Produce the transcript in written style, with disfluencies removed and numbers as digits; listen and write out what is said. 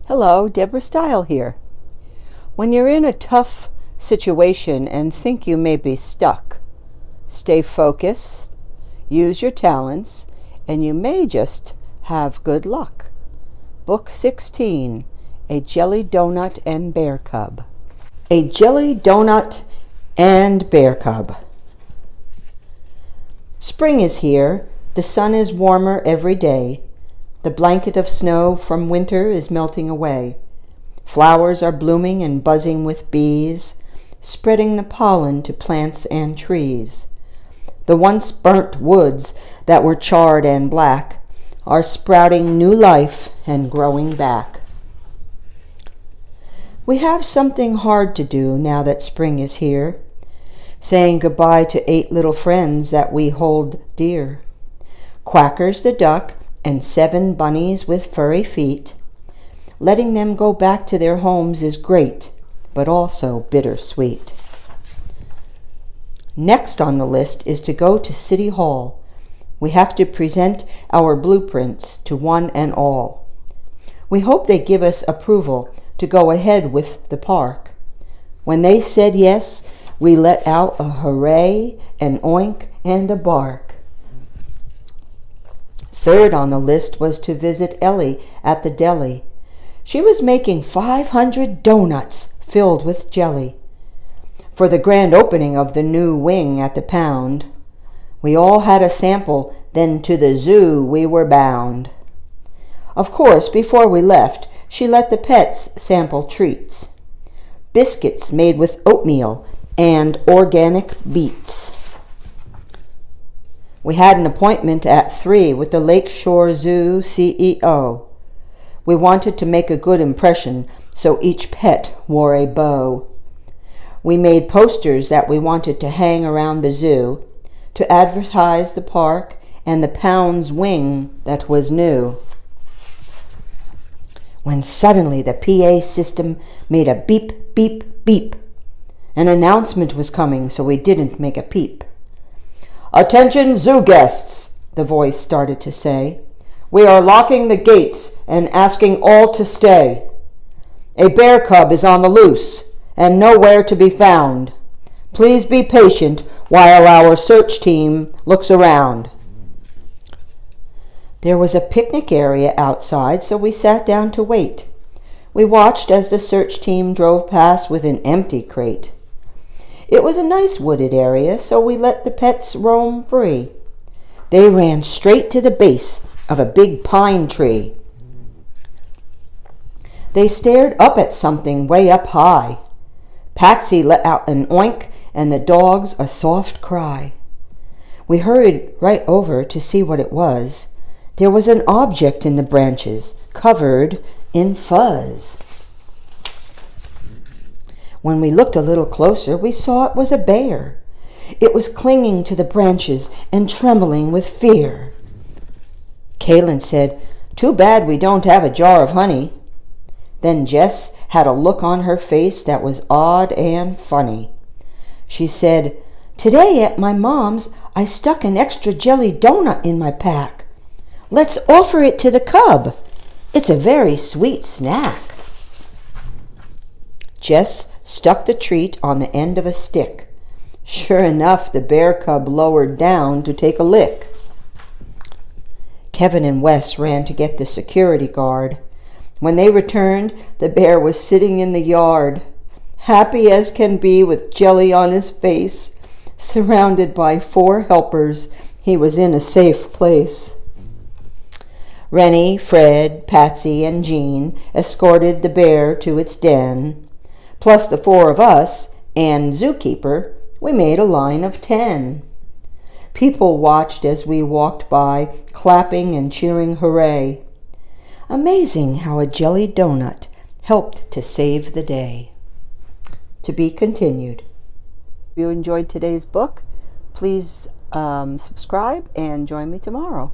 Hello, Deborah Style here. When you're in a tough situation and think you may be stuck, stay focused, use your talents, and you may just have good luck. Book 16, A Jelly Donut and Bear Cub. A Jelly Donut and Bear Cub. Spring is here. The sun is warmer every day. The blanket of snow from winter is melting away. Flowers are blooming and buzzing with bees, spreading the pollen to plants and trees. The once burnt woods that were charred and black are sprouting new life and growing back. We have something hard to do now that spring is here, saying goodbye to 8 little friends that we hold dear. Quackers the duck and 7 bunnies with furry feet. Letting them go back to their homes is great, but also bittersweet. Next on the list is to go to City Hall. We have to present our blueprints to one and all. We hope they give us approval to go ahead with the park. When they said yes, we let out a hooray, an oink, and a bark. Third on the list was to visit Ellie at the deli. She was making 500 donuts filled with jelly for the grand opening of the new wing at the Pound. We all had a sample, then to the zoo we were bound. Of course, before we left, she let the pets sample treats. Biscuits made with oatmeal and organic beets. We had an appointment at 3 with the Lakeshore Zoo CEO. We wanted to make a good impression, so each pet wore a bow. We made posters that we wanted to hang around the zoo to advertise the park and the Pound's wing that was new. When suddenly the PA system made a beep, beep, beep. An announcement was coming, so we didn't make a peep. "Attention zoo guests," the voice started to say. "We are locking the gates and asking all to stay. A bear cub is on the loose and nowhere to be found. Please be patient while our search team looks around." There was a picnic area outside, so we sat down to wait. We watched as the search team drove past with an empty crate. It was a nice wooded area, so we let the pets roam free. They ran straight to the base of a big pine tree. They stared up at something way up high. Patsy let out an oink and the dogs a soft cry. We hurried right over to see what it was. There was an object in the branches, covered in fuzz. When we looked a little closer, we saw it was a bear. It was clinging to the branches and trembling with fear. Kaylin said, "Too bad we don't have a jar of honey." Then Jess had a look on her face that was odd and funny. She said, "Today at my mom's, I stuck an extra jelly donut in my pack. Let's offer it to the cub. It's a very sweet snack." Jess stuck the treat on the end of a stick. Sure enough, the bear cub lowered down to take a lick. Kevin and Wes ran to get the security guard. When they returned, the bear was sitting in the yard, happy as can be with jelly on his face. Surrounded by 4 helpers, he was in a safe place. Rennie, Fred, Patsy, and Jean escorted the bear to its den. Plus the 4 of us and zookeeper, we made a line of 10. People watched as we walked by, clapping and cheering hooray. Amazing how a jelly donut helped to save the day. To be continued. If you enjoyed today's book, please subscribe and join me tomorrow.